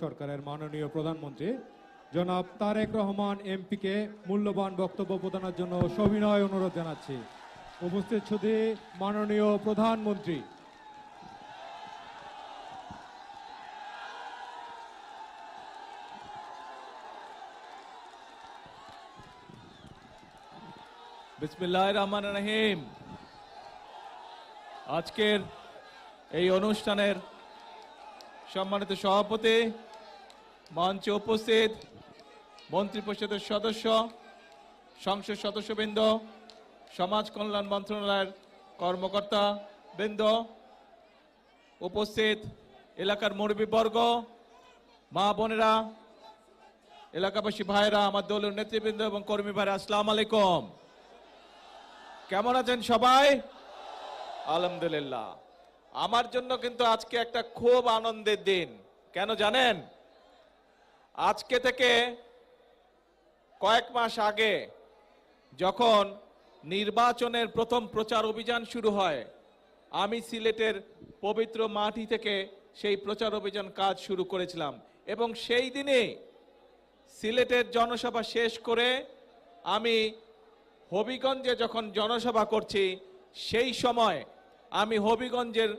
সরকারের মাননীয় প্রধানমন্ত্রী জনাব তারেক রহমান এমপিকে মূল্যবান বক্তব্য প্রদানের জন্য সবিনয় অনুরোধ জানাচ্ছি। উপস্থিত সুধী মাননীয় প্রধানমন্ত্রী। বিসমিল্লাহির রহমানির রহিম। আজকের এই অনুষ্ঠানের সম্মানিত সভাপতি, মঞ্চে উপস্থিত মন্ত্রিপরিষদের সদস্য, সংসদ সদস্যবৃন্দ, সমাজ কল্যাণ মন্ত্রণালয়ের কর্মকর্তা বৃন্দ, উপস্থিত এলাকার মুরব্বীবর্গ, মা বোনেরা, এলাকাবাসী ভাইরা, আমার দলীয় নেতৃবৃন্দ এবং কর্মী ভাইরা, আসসালামু আলাইকুম। কেমন আছেন সবাই? আলহামদুলিল্লাহ। আমার জন্য কিন্তু আজকে একটা খুব আনন্দের দিন। কেন জানেন? আজকে থেকে কয়েক মাস আগে যখন নির্বাচনের প্রথম প্রচার অভিযান শুরু হয়, আমি সিলেটের পবিত্র মাটি থেকে সেই প্রচার অভিযান কাজ শুরু করেছিলাম এবং সেই দিনে সিলেটের জনসভা শেষ করে আমি হবিগঞ্জে যখন জনসভা করছি, সেই সময় আমি হবিগঞ্জের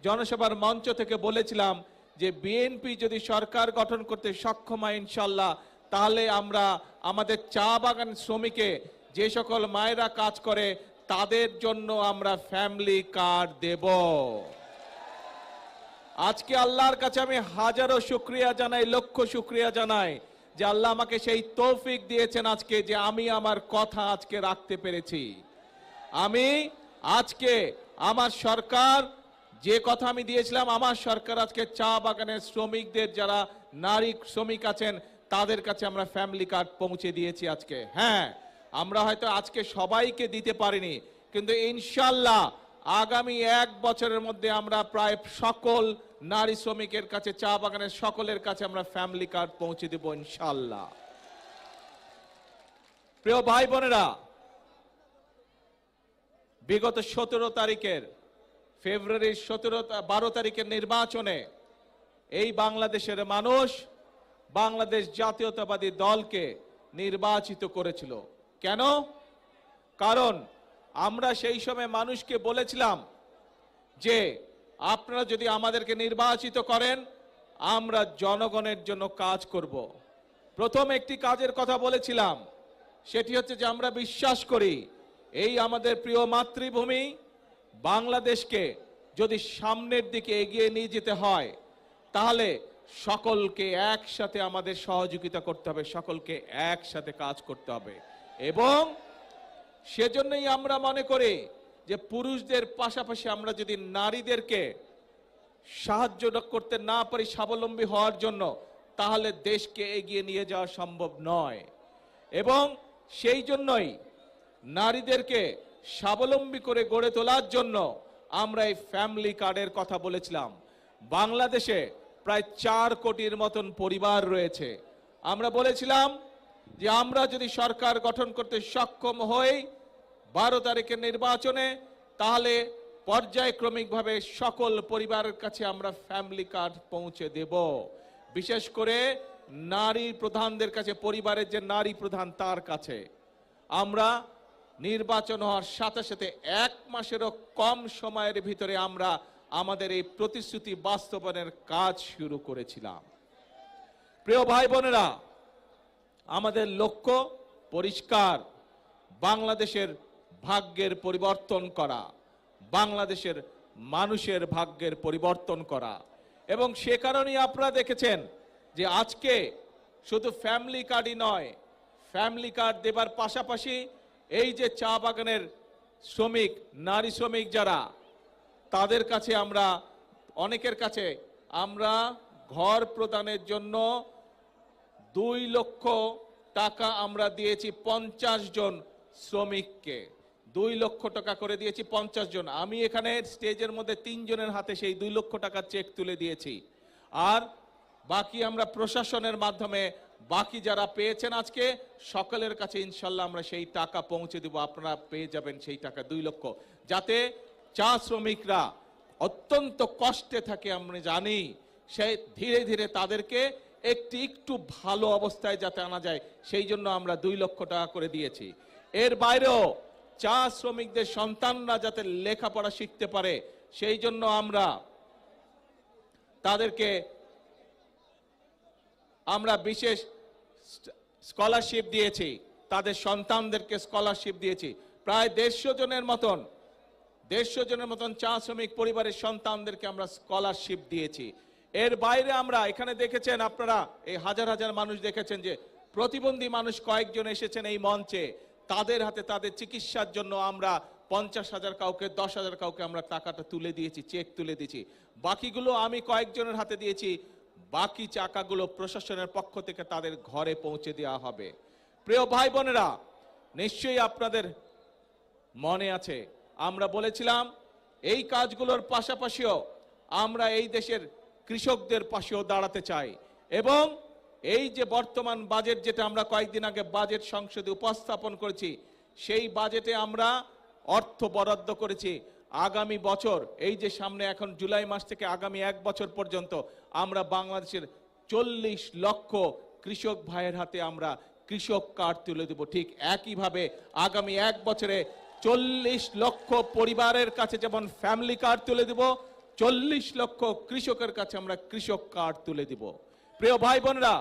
জনসভার মঞ্চ থেকে বলেছিলাম যে বিএনপি যদি সরকার গঠন করতে সক্ষম হয় ইনশাল্লাহ, তাহলে আমরা আমাদের চা বাগান শ্রমিকে যে সকল মায়েরা কাজ করে তাদের জন্য আমরা ফ্যামিলি কার্ড দেব। আজকে আল্লাহর কাছে আমি হাজারো শুকরিয়া জানাই, লক্ষ শুকরিয়া জানাই যে আল্লাহ আমাকে সেই তৌফিক দিয়েছেন আজকে, যে আমি আমার কথা আজকে রাখতে পেরেছি। আমি আজকে আমার সরকার যে কথা আমি দিয়েছিলাম, আমার সরকার আজকে চা বাগানের শ্রমিকদের যারা নারী শ্রমিক আছেন তাদের কাছে আমরা ফ্যামিলি কার্ড পৌঁছে দিয়েছি আজকে। হ্যাঁ, আমরা হয়তো আজকে সবাইকে দিতে পারিনি, কিন্তু ইনশাল্লাহ আগামী 1 বছরের মধ্যে আমরা প্রায় সকল নারী শ্রমিকের কাছে, চা বাগানের সকলের কাছে আমরা ফ্যামিলি কার্ড পৌঁছে দেব ইনশাল্লাহ। প্রিয় ভাই বোনেরা, বিগত 17 তারিখের ফেব্রুয়ারির 12 তারিখের নির্বাচনে এই বাংলাদেশের মানুষ বাংলাদেশ জাতীয়তাবাদী দলকে নির্বাচিত করেছিল। কেন? কারণ আমরা সেই সময় মানুষকে বলেছিলাম যে আপনারা যদি আমাদেরকে নির্বাচিত করেন, আমরা জনগণের জন্য কাজ করব। প্রথম একটি কাজের কথা বলেছিলাম, সেটি হচ্ছে যে আমরা বিশ্বাস করি এই আমাদের প্রিয় মাতৃভূমি বাংলাদেশকে যদি সামনের দিকে এগিয়ে নিয়ে যেতে হয়, তাহলে সকলকে একসাথে আমাদের সহযোগিতা করতে হবে, সকলকে একসাথে কাজ করতে হবে। এবং সেজন্যই আমরা মনে করি যে পুরুষদের পাশাপাশি আমরা যদি নারীদেরকে সাহায্য করতে না পারি স্বাবলম্বী হওয়ার জন্য, তাহলে দেশকে এগিয়ে নিয়ে যাওয়া সম্ভব নয়। এবং সেই জন্যই নারীদেরকে স্বাবলম্বী করে গড়ে তোলার জন্য আমরা এই ফ্যামিলি কার্ডের কথা বলেছিলাম। বাংলাদেশে প্রায় 4 কোটির মতন পরিবার রয়েছে। আমরা বলেছিলাম যে আমরা যদি সরকার গঠন করতে সক্ষম হই 12 তারিখের নির্বাচনে, তাহলে পর্যায়ক্রমিকভাবে সকল পরিবারের কাছে আমরা ফ্যামিলি কার্ড পৌঁছে দেব। বিশেষ করে নারী প্রধানদের কাছে, পরিবারের যে নারী প্রধান তার কাছে আমরা নির্বাচন হওয়ার সাথে সাথে 1 মাসেরও কম সময়ের ভিতরে আমরা আমাদের এই প্রতিশ্রুতি বাস্তবায়নের কাজ শুরু করেছিলাম। প্রিয় ভাই বোনেরা, আমাদের লক্ষ্য পরিষ্কার, বাংলাদেশের ভাগ্যের পরিবর্তন করা, বাংলাদেশের মানুষের ভাগ্যের পরিবর্তন করা। এবং সে কারণেই আপনারা দেখেছেন যে আজকে শুধু ফ্যামিলি কার্ডই নয়, ফ্যামিলি কার্ড দেবার পাশাপাশি এই যে চা বাগানের শ্রমিক, নারী শ্রমিক যারা, তাদের কাছে আমরা অনেকের কাছে আমরা ঘর প্রদানের জন্য 2 লক্ষ টাকা আমরা দিয়েছি 50 জন শ্রমিককে। 2 লক্ষ টাকা করে দিয়েছি 50 জন। আমি এখানে স্টেজের মধ্যে 3 জনের হাতে সেই 2 লক্ষ টাকার চেক তুলে দিয়েছি। আর বাকি আমরা প্রশাসনের মাধ্যমে বাকি যারা পেয়েছেন আজকে সকলের কাছে ইনশাল্লাহ আমরা সেই টাকা পৌঁছে দেব। আপনারা পেয়ে যাবেন সেই টাকা 2 লক্ষ, যাতে চা শ্রমিকরা অত্যন্ত কষ্টে থাকে আমরা জানি, সেই ধীরে ধীরে তাদেরকে একটু ভালো অবস্থায় যাতে আনা যায়, সেই জন্য আমরা 2 লক্ষ টাকা করে দিয়েছি। এর বাইরেও চা শ্রমিকদের সন্তানরা যাতে লেখাপড়া শিখতে পারে, সেই জন্য আমরা তাদেরকে বিশেষ স্কলারশিপ দিয়েছি, তাদের সন্তানদেরকে স্কলারশিপ দিয়েছি। প্রায় 150 জনের মতন চা শ্রমিক পরিবারের সন্তানদেরকে আমরা স্কলারশিপ দিয়েছি। এর বাইরে আমরা এখানে দেখেছেন, আপনারা এই হাজার হাজার মানুষ দেখেছেন যে প্রতিবন্ধী মানুষ কয়েকজন এসেছেন এই মঞ্চে, তাদের হাতে তাদের চিকিৎসার জন্য আমরা 50,000 কাউকে, 10,000 কাউকে আমরা টাকাটা তুলে দিয়েছি, চেক তুলে দিয়েছি। বাকিগুলো আমি কয়েকজনের হাতে দিয়েছি, বাকি টাকাগুলো প্রশাসনের পক্ষ থেকে তাদের ঘরে পৌঁছে দেওয়া হবে। প্রিয় ভাই বোনেরা, নিশ্চয়ই আপনাদের মনে আছে আমরা বলেছিলাম এই কাজগুলোর পাশাপাশিও আমরা এই দেশের কৃষকদের পাশেও দাঁড়াতে চাই, এবং এই যে বর্তমান বাজেট যেটা আমরা কয়েকদিন আগে বাজেট সংসদে উপস্থাপন করেছি, সেই বাজেটে আমরা অর্থ বরাদ্দ করেছি আগামী বছর, এই যে সামনে এখন জুলাই মাস থেকে আগামী 1 বছর পর্যন্ত আমরা বাংলাদেশের 40 লক্ষ কৃষক ভাইয়ের হাতে আমরা কৃষক কার্ড তুলে দেব। ঠিক একইভাবে আগামী 1 বছরে 40 লক্ষ পরিবারের কাছে যেমন ফ্যামিলি কার্ড তুলে দেব, 40 লক্ষ কৃষকের কাছে আমরা কৃষক কার্ড তুলে দিব। প্রিয় ভাই বোনেরা,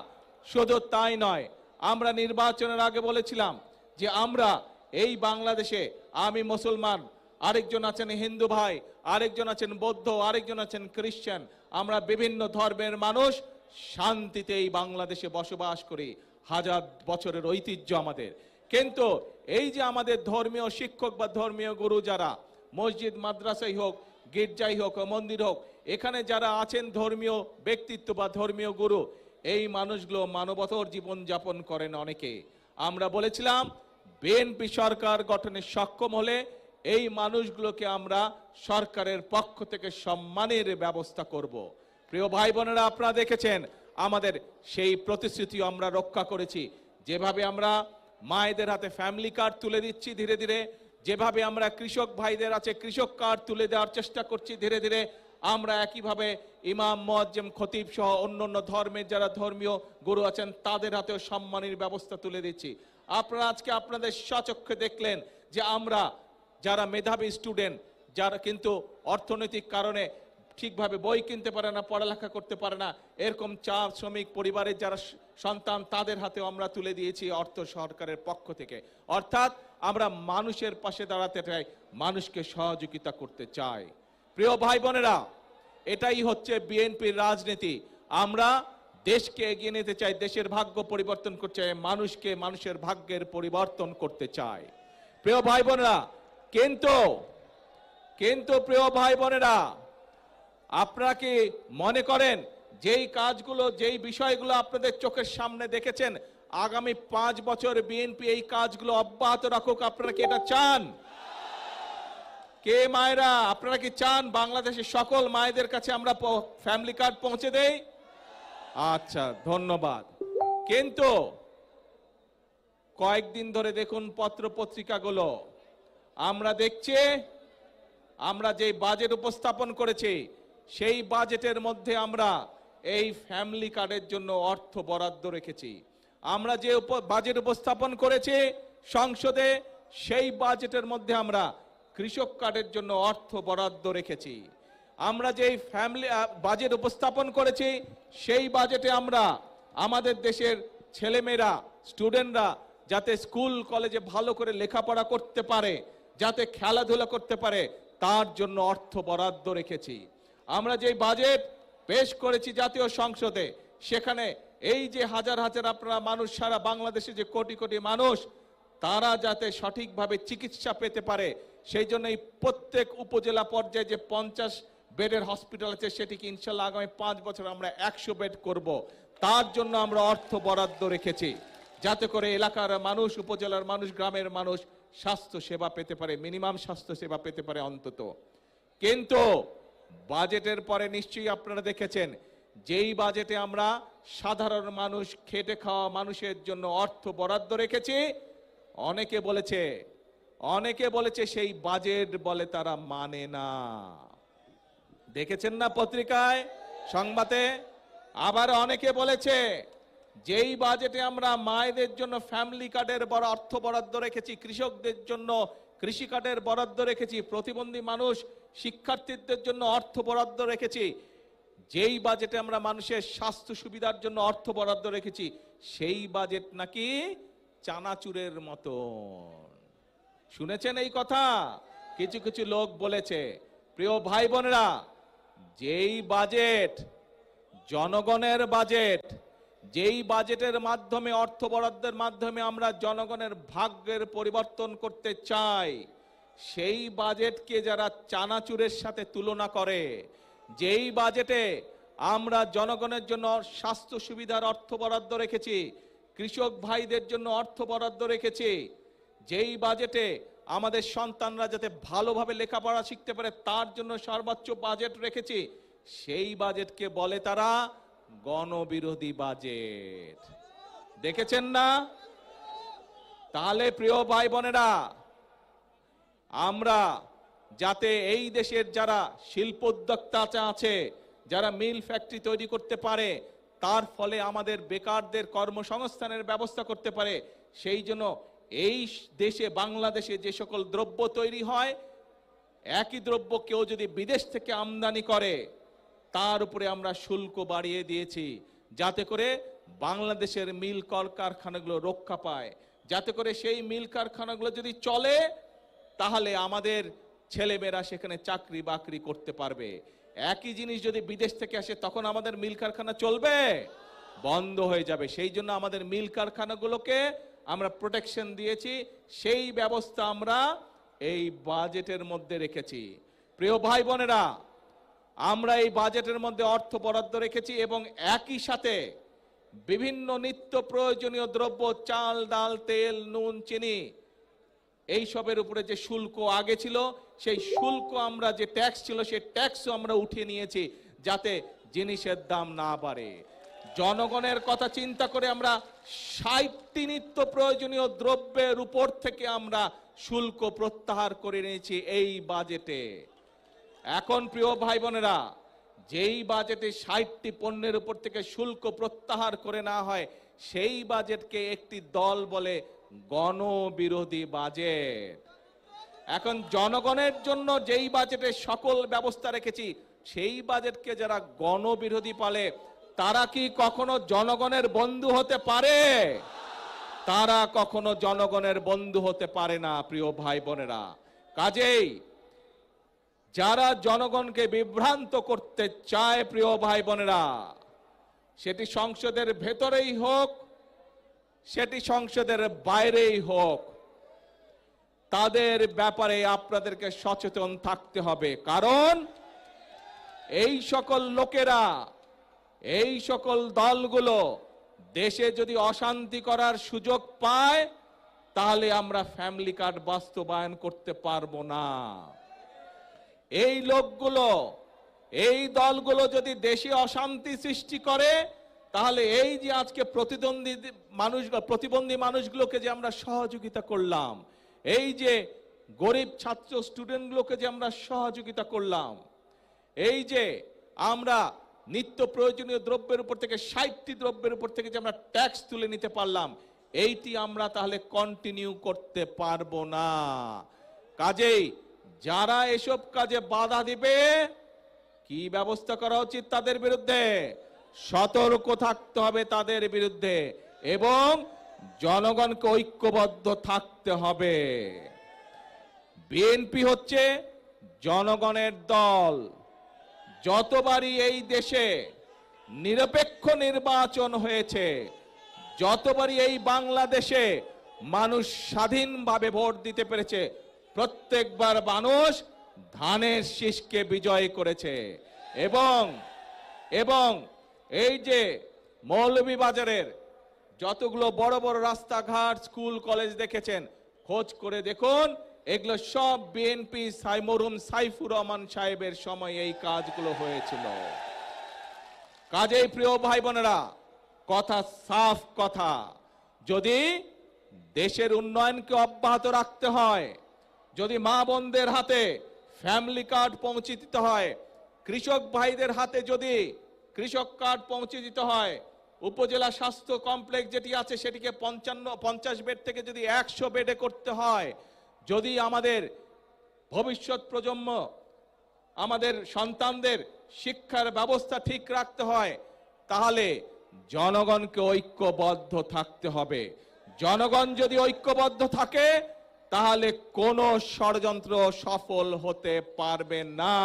শুধু তাই নয়, আমরা নির্বাচনের আগে বলেছিলাম যে আমরা এই বাংলাদেশে, আমি মুসলমান, আরেকজন আছেন হিন্দু ভাই, আরেকজন আছেন বৌদ্ধ, আরেকজন আছেন খ্রিস্টান, আমরা বিভিন্ন ধর্মের মানুষ শান্তিতে এই বাংলাদেশে বসবাস করি, হাজার বছরের ঐতিহ্য আমাদের। কিন্তু এই যে আমাদের ধর্মীয় শিক্ষক বা ধর্মীয় গুরু যারা, মসজিদ মাদ্রাসাই হোক, গির্জাই হোক, মন্দির হোক, এখানে যারা আছেন ধর্মীয় ব্যক্তিত্ব বা ধর্মীয় গুরু, এই মানুষগুলো মানবতর জীবন যাপন করেন অনেকে। আমরা বলেছিলাম বিএনপি সরকার গঠনে সক্ষম হলে এই মানুষগুলোকে আমরা সরকারের পক্ষ থেকে সম্মানের ব্যবস্থা করব। প্রিয় ভাই বোনেরা, আপনারা দেখেছেন আমাদের সেই প্রতিশ্রুতি আমরা রক্ষা করেছি। যেভাবে আমরা মায়েদের হাতে ফ্যামিলি কার্ড তুলে দিচ্ছি ধীরে ধীরে, যেভাবে আমরা কৃষক ভাইদের আছে কৃষক কার্ড তুলে দেওয়ার চেষ্টা করছি ধীরে ধীরে, আমরা একইভাবে ইমাম, মুয়াজ্জিম, খতিব সহ অন্যান্য ধর্মের যারা ধর্মীয় গুরু আছেন তাদের হাতেও সম্মানের ব্যবস্থা তুলে দিচ্ছি। আপনারা আজকে আপনাদের স্বচক্ষে দেখলেন যে আমরা যারা মেধাবী স্টুডেন্ট, যারা কিন্তু অর্থনৈতিক কারণে ঠিকভাবে বই কিনতে পারে না, পড়ালেখা করতে পারে না, এরকম চা শ্রমিক পরিবারের যারা সন্তান, তাদের হাতেও আমরা তুলে দিয়েছি অর্থ সরকারের পক্ষ থেকে। অর্থাৎ আমরা মানুষের পাশে দাঁড়াতে চাই, মানুষকে সহযোগিতা করতে চাই। প্রিয় ভাই বোনেরা, এটাই হচ্ছে বিএনপির রাজনীতি। আমরা দেশকে এগিয়ে নিতে চাই, দেশের ভাগ্য পরিবর্তন করতে চাই, মানুষকে মানুষের ভাগ্যের পরিবর্তন করতে চাই। প্রিয় ভাই বোনেরা, কিন্তু প্রিয় ভাই বোনেরা, আপনারা কি মনে করেন যেই কাজগুলো, যেই বিষয়গুলো আপনাদের চোখের সামনে দেখেছেন, আগামী 5 বছর বিএনপি এই কাজগুলো অব্যাহত রাখুক? আপনারা কি এটা চান? কে মায়েরা, আপনারা কি চান বাংলাদেশের সকল মায়েদের কাছে আমরা ফ্যামিলি কার্ড পৌঁছে দেই? আচ্ছা, ধন্যবাদ। কিন্তু কয়েকদিন ধরে দেখুন পত্র পত্রিকাগুলো, আমরা দেখছি আমরা যে বাজেট উপস্থাপন করেছি সেই বাজেটের মধ্যে আমরা এই ফ্যামিলি কার্ডের জন্য অর্থ বরাদ্দ রেখেছি। আমরা যে বাজেট উপস্থাপন করেছি সংসদে, সেই বাজেটের মধ্যে আমরা কৃষক কার্ডের জন্য অর্থ বরাদ্দ রেখেছি। আমরা যে ফ্যামিলি বাজেট উপস্থাপন করেছি সেই বাজেটে আমরা আমাদের দেশের ছেলেমেয়েরা, স্টুডেন্টরা যাতে স্কুল কলেজে ভালো করে লেখাপড়া করতে পারে, যাতে খেলাধুলা করতে পারে, তার জন্য অর্থ বরাদ্দ রেখেছি। আমরা যে বাজেট পেশ করেছি জাতীয় সংসদে, সেখানে এই যে হাজার হাজার আপনারা মানুষ, সারা বাংলাদেশে যে কোটি কোটি মানুষ, তারা যাতে সঠিকভাবে চিকিৎসা পেতে পারে, সেই জন্য এই প্রত্যেক উপজেলা পর্যায়ে যে 50 বেডের হসপিটাল আছে, সেটিকে ইনশাল্লাহ আগামী 5 বছর আমরা 100 বেড করব। তার জন্য আমরা অর্থ বরাদ্দ রেখেছি, যাতে করে এলাকার মানুষ, উপজেলার মানুষ, গ্রামের মানুষ স্বাস্থ্য সেবা পেতে পারে, মিনিমাম স্বাস্থ্য সেবা পেতে পারে অন্তত। কিন্তু বাজেটের পরে নিশ্চয়ই আপনারা দেখেছেন, যেই বাজেটে আমরা সাধারণ মানুষ, খেটে খাওয়া মানুষের জন্য অর্থ বরাদ্দ রেখেছি, অনেকে বলেছে সেই বাজেট বলে তারা মানে না। দেখেছেন না পত্রিকায়, সংবাদে? আবার অনেকে বলেছে যেই বাজেটে আমরা মায়েদের জন্য ফ্যামিলি কার্ডের বড় অর্থ বরাদ্দ রেখেছি, কৃষকদের জন্য কৃষি কার্ডের বরাদ্দ রেখেছি, প্রতিবন্ধী মানুষ শিক্ষার্থীদের জন্য অর্থ বরাদ্দ রেখেছি, যেই বাজেটে আমরা মানুষের স্বাস্থ্য সুবিধার জন্য অর্থ বরাদ্দ রেখেছি, সেই বাজেট নাকি চানাচুরের মতো। শুনেছেন এই কথা? কিছু কিছু লোক বলেছে। প্রিয় ভাই বোনেরা, যেই বাজেট জনগণের বাজেট, যেই বাজেটের মাধ্যমে অর্থ বরাদ্দের মাধ্যমে আমরা জনগণের ভাগ্যের পরিবর্তন করতে চাই, সেই বাজেটকে যারা চানাচুরের সাথে তুলনা করে, যেই বাজেটে আমরা জনগণের জন্য স্বাস্থ্য সুবিধার অর্থ বরাদ্দ রেখেছি, কৃষক ভাইদের জন্য অর্থ বরাদ্দ রেখেছি, যেই বাজেটে আমাদের সন্তানরা যাতে ভালোভাবে লেখাপড়া শিখতে পারে তার জন্য সর্বোচ্চ বাজেট রেখেছি, সেই বাজেটকে বলে তারা গণবিরোধী বাজেট। দেখেছেন না? তাহলে প্রিয় ভাই বোনেরা, আমরা যাতে এই দেশের যারা শিল্পোদ্যোক্তা আছে, যারা মিল ফ্যাক্টরি তৈরি করতে পারে, তার ফলে আমাদের বেকারদের কর্মসংস্থানের ব্যবস্থা করতে পারে, সেই জন্য এই দেশে বাংলাদেশে যে সকল দ্রব্য তৈরি হয়, একই দ্রব্য কেউ যদি বিদেশ থেকে আমদানি করে তার উপরে আমরা শুল্ক বাড়িয়ে দিয়েছি, যাতে করে বাংলাদেশের মিল কারখানাগুলো রক্ষা পায়, যাতে করে সেই মিল কারখানাগুলো যদি চলে তাহলে আমাদের ছেলেমেয়েরা সেখানে চাকরি বাকরি করতে পারবে। একই জিনিস যদি বিদেশ থেকে আসে তখন আমাদের মিল কারখানা চলবে? বন্ধ হয়ে যাবে। সেই জন্য আমাদের মিল কারখানাগুলোকে আমরা প্রোটেকশন দিয়েছি, সেই ব্যবস্থা আমরা এই বাজেটের মধ্যে রেখেছি। প্রিয় ভাই বোনেরা, আমরা এই বাজেটের মধ্যে অর্থ বরাদ্দ রেখেছি এবং একই সাথে বিভিন্ন নিত্য প্রয়োজনীয় দ্রব্য, চাল, ডাল, তেল, নুন, চিনি, এই সবের উপরে যে শুল্ক আগে ছিল, সেই শুল্ক আমরা যে ট্যাক্স ছিল সেই ট্যাক্সও আমরা উঠিয়ে নিয়েছি, যাতে জিনিসের দাম না বাড়ে। জনগণের কথা চিন্তা করে আমরা ৬০টি নিত্য প্রয়োজনীয় দ্রব্যের উপর থেকে আমরা শুল্ক প্রত্যাহার করে নিয়েছি এই বাজেটে। এখন প্রিয় ভাই বোনেরা, যেই বাজেটে ৬০টি পণ্যের উপর থেকে শুল্ক প্রত্যাহার করে না হয়, সেই বাজেটকে একটি দল বলে গণবিরোধী বাজেট। এখন জনগণের জন্য যেই বাজেটে সকল ব্যবস্থা রেখেছি, সেই বাজেটকে যারা গণবিরোধী বলে তারা কি কখনো জনগণের বন্ধু হতে পারে? তারা কখনো জনগণের বন্ধু হতে পারে না প্রিয় ভাই বোনেরা। কাজেই যারা জনগণকে বিভ্রান্ত করতে চায় প্রিয় ভাই বোনেরা, সেটি সংসদের ভেতরেই হোক, সেটি সংসদের বাইরেই হোক, তাদের ব্যাপারে আপনাদেরকে সচেতন থাকতে হবে। কারণ এই সকল লোকেরা, এই সকল দলগুলো দেশে যদি অশান্তি করার সুযোগ পায় তাহলে আমরা ফ্যামিলি কার্ড বাস্তবায়ন করতে পারবো না। এই লোকগুলো, এই দলগুলো যদি দেশে অশান্তি সৃষ্টি করে তাহলে এই যে আজকে প্রতিবন্ধী মানুষগুলোকে যে আমরা সহযোগিতা করলাম, এই যে গরিব ছাত্র স্টুডেন্টগুলোকে যে আমরা সহযোগিতা করলাম, এই যে আমরা নিত্য প্রয়োজনীয় দ্রব্যের উপর থেকে ৬০টি দ্রব্যের উপর থেকে যে আমরা ট্যাক্স তুলে নিতে পারলাম, এইটি আমরা তাহলে কন্টিনিউ করতে পারবো না। কাজেই যারা এসব কাজে বাধা দিবে, কি ব্যবস্থা করা উচিত তাদের বিরুদ্ধে? সতর্ক থাকতে হবে তাদের বিরুদ্ধে এবং জনগণকে ঐক্যবদ্ধ থাকতে হবে। বিএনপি হচ্ছে জনগণের দল। যতবারই এই দেশে নিরপেক্ষ নির্বাচন হয়েছে, যতবারই এই বাংলাদেশে মানুষ স্বাধীনভাবে ভোট দিতে পেরেছে, প্রত্যেকবার মানুষ ধানের শীষকে বিজয় করেছে। এবং এই যে মৌলভীবাজারের যতগুলো বড় বড় রাস্তাঘাট, স্কুল, কলেজ দেখেছেন, খোঁজ করে দেখুন, এগুলো সব বিএনপি মরহুম সাইফুর রহমান সাহেবের সময় এই কাজগুলো হয়েছিল। কাজেই প্রিয় ভাই বোনেরা, কথা সাফ কথা, যদি দেশের উন্নয়নকে অব্যাহত রাখতে হয়, যদি মা বোনদের হাতে ফ্যামিলি কার্ড পৌঁছে দিতে হয়, কৃষক ভাইদের হাতে যদি কৃষক কার্ড পৌঁছে দিতে হয়, উপজেলা স্বাস্থ্য কমপ্লেক্স যেটি আছে সেটিকে 50 বেড থেকে যদি 100 বেডে করতে হয়, যদি আমাদের ভবিষ্যৎ প্রজন্ম, আমাদের সন্তানদের শিক্ষার ব্যবস্থা ঠিক রাখতে হয়, তাহলে জনগণকে ঐক্যবদ্ধ থাকতে হবে। জনগণ যদি ঐক্যবদ্ধ থাকে তাহলে কোনো ষড়যন্ত্র সফল হতে পারবে না।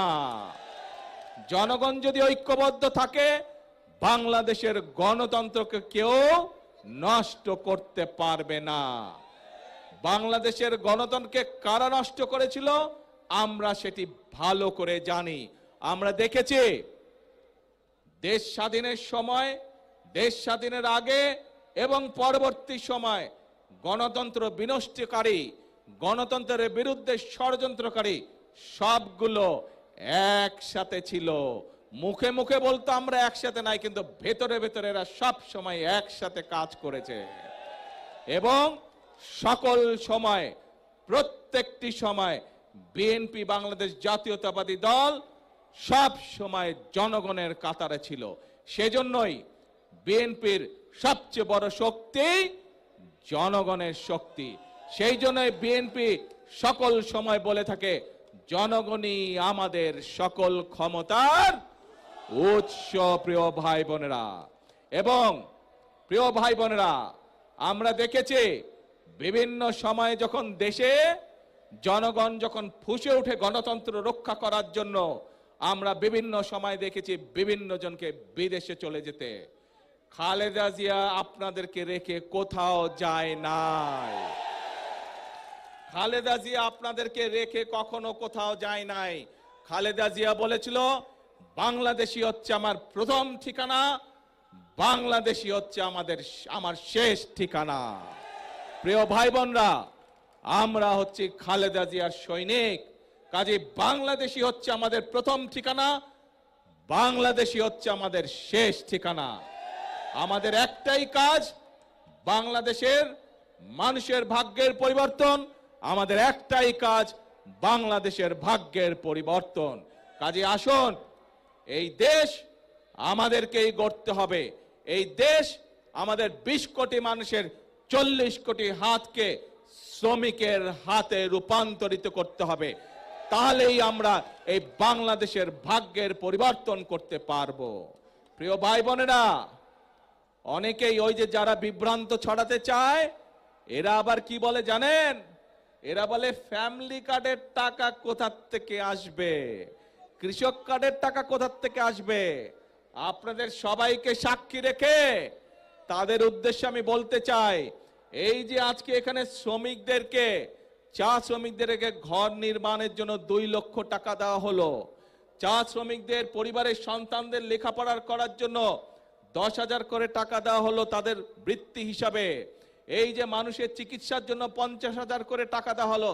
জনগণ যদি ঐক্যবদ্ধ থাকে বাংলাদেশের গণতন্ত্রকে কেউ নষ্ট করতে পারবে না। বাংলাদেশের গণতন্ত্রকে কারা নষ্ট করেছিল আমরা সেটি ভালো করে জানি। আমরা দেখেছি দেশ স্বাধীনের সময়, দেশ স্বাধীনের আগে এবং পরবর্তী সময় গণতন্ত্র বিনষ্টকারী, গণতন্ত্রের বিরুদ্ধে ষড়যন্ত্রকারী সবগুলো একসাথে ছিল। মুখে মুখে বলতো আমরা একসাথে নাই, কিন্তু ভেতরে ভেতরে এরা সব সময় একসাথে কাজ করেছে এবং সকল সময়, প্রত্যেকটি সময় বিএনপি বাংলাদেশ জাতীয়তাবাদী দল সব সময় জনগণের কাতারে ছিল। সেজন্যই বিএনপির সবচেয়ে বড় শক্তি জনগণের শক্তি। সেই জন্যই বিএনপি সকল সময় বলে থাকে জনগণই আমাদের সকল ক্ষমতার উৎস। প্রিয় ভাই বোনেরা এবং প্রিয় ভাই বোনেরা, আমরা দেখেছি বিভিন্ন সময়ে যখন দেশে জনগণ যখন ফুঁসে ওঠে গণতন্ত্র রক্ষা করার জন্য, আমরা বিভিন্ন সময় দেখেছি বিভিন্ন জনকে বিদেশে চলে যেতে। খালেদা জিয়া আপনাদেরকে রেখে কোথাও যায় নাই। খালেদা জিয়া আপনাদেরকে রেখে কখনো কোথাও যায় নাই। খালেদা জিয়া বলেছিল বাংলাদেশই হচ্ছে আমার প্রথম ঠিকানা, বাংলাদেশই হচ্ছে আমার শেষ ঠিকানা। প্রিয় ভাই বোনরা, আমরা হচ্ছে খালেদা জিয়ার সৈনিক, কাজে বাংলাদেশই হচ্ছে আমাদের প্রথম ঠিকানা, বাংলাদেশই হচ্ছে আমাদের শেষ ঠিকানা। আমাদের একটাই কাজ বাংলাদেশের মানুষের ভাগ্যের পরিবর্তন, আমাদের একটাই কাজ বাংলাদেশের ভাগ্যের পরিবর্তন। কাজে আসুন, এই দেশ আমাদেরকেই গড়তে হবে। এই দেশ আমাদের 20 কোটি মানুষের 40 কোটি হাতকে শ্রমিকের হাতে রূপান্তরিত করতে হবে। তাহলেই আমরা এই বাংলাদেশের ভাগ্যের পরিবর্তন করতে পারবো। প্রিয় ভাই বোনেরা, অনেকেই ওই যে যারা বিভ্রান্ত ছড়াতে চায়, এরা আবার কি বলে জানেন? এরা বলে ফ্যামিলি কার্ডের টাকা কোথা থেকে আসবে, কৃষক কার্ডের টাকা কোথা থেকে আসবে। আপনাদের সবাইকে সাক্ষী রেখে তাদের উদ্দেশ্যে আমি বলতে চাই, এই যে আজকে এখানে শ্রমিকদেরকে, চা শ্রমিকদেরকে ঘর নির্মাণের জন্য 2 লক্ষ টাকা দেওয়া হলো, চা শ্রমিকদের পরিবারের সন্তানদের লেখাপড়া করার জন্য 10,000 করে টাকা দেওয়া হলো তাদের বৃত্তি হিসাবে, এই যে মানুষের চিকিৎসার জন্য 50,000 করে টাকা দেওয়া হলো,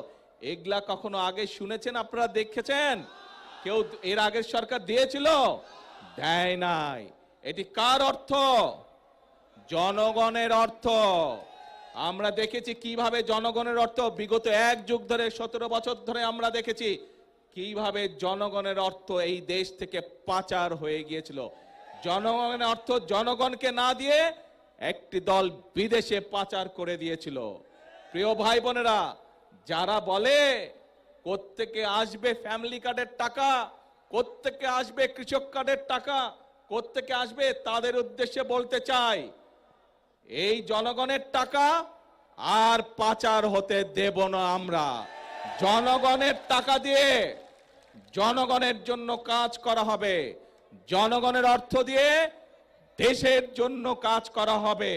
এগুলা কখনো আগে শুনেছেন? আপনারা দেখেছেন? কেউ এর আগের সরকার দিয়েছিল? দেয় নাই। এটি কার অর্থ? জনগণের অর্থ। আমরা দেখেছি কিভাবে জনগণের অর্থ বিগত 1 যুগ ধরে, 17 বছর ধরে আমরা দেখেছি কিভাবে জনগণের অর্থ এই দেশ থেকে পাচার হয়ে গিয়েছিল। জনগণের অর্থ জনগণকে না দিয়ে একটি দল বিদেশে পাচার করে দিয়েছিল। প্রিয় ভাই বোনেরা, যারা বলে কোত্থেকে আসবে ফ্যামিলি কার্ডের টাকা, কোত্থেকে আসবে কৃষক কার্ডের টাকা, কোত্থেকে আসবে, তাদের উদ্দেশ্যে বলতে চাই, এই জনগণের টাকা আর পাচার হতে দেব না আমরা। জনগণের টাকা দিয়ে জনগণের জন্য কাজ করা হবে, জনগণের অর্থ দিয়ে দেশের জন্য কাজ করা হবে,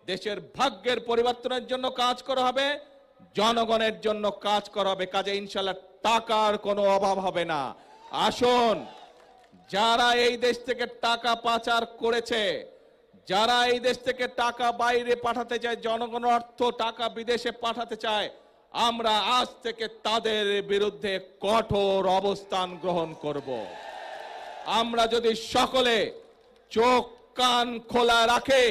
দেশের ভাগ্যের পরিবর্তনের জন্য কাজ করা হবে, জনগণের জন্য কাজ করা হবে। কাজে ইনশাআল্লাহ টাকার কোনো অভাব হবে না। আসুন, যারা এই দেশ থেকে টাকা পাচার করেছে, যারা এই দেশ থেকে টাকা বাইরে পাঠাতে চায়, জনগণের অর্থ টাকা বিদেশে পাঠাতে চায়, আমরা আজ থেকে তাদের বিরুদ্ধে কঠোর অবস্থান গ্রহণ করব। আমরা যদি সকলে চোখ কান খোলা রাখে,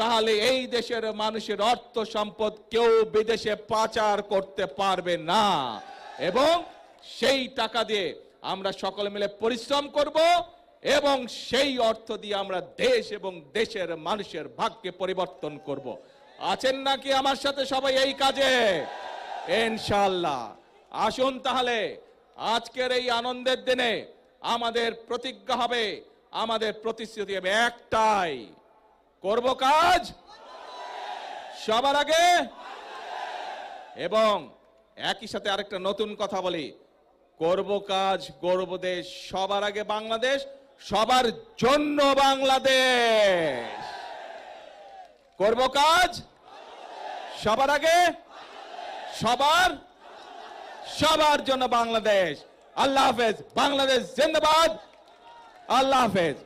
তাহলে এই দেশের মানুষের অর্থ সম্পদ কেউ বিদেশে পাচার করতে পারবে না এবং সেই টাকা দিয়ে আমরা সকলে মিলে পরিশ্রম করব এবং সেই অর্থ দিয়ে আমরা দেশ এবং দেশের মানুষের ভাগ্যে পরিবর্তন করব। আছেন নাকি আমার সাথে সবাই এই কাজে? ইনশাআল্লাহ। আসুন তাহলে আজকের এই আনন্দের দিনে আমাদের প্রতিজ্ঞা হবে, আমাদের প্রতিশ্রুতি হবে একটাই, করব কাজ সবার আগে। এবং একই সাথে আরেকটা নতুন কথা বলি, করব কাজ গর্ব দেশ, সবার আগে বাংলাদেশ, সবার জন্য বাংলাদেশ। করব কাজ সবার আগে, সবার জন্য বাংলাদেশ। আল্লাহ হাফেজ। বাংলাদেশ জিন্দাবাদ। আল্লাহ হাফেজ।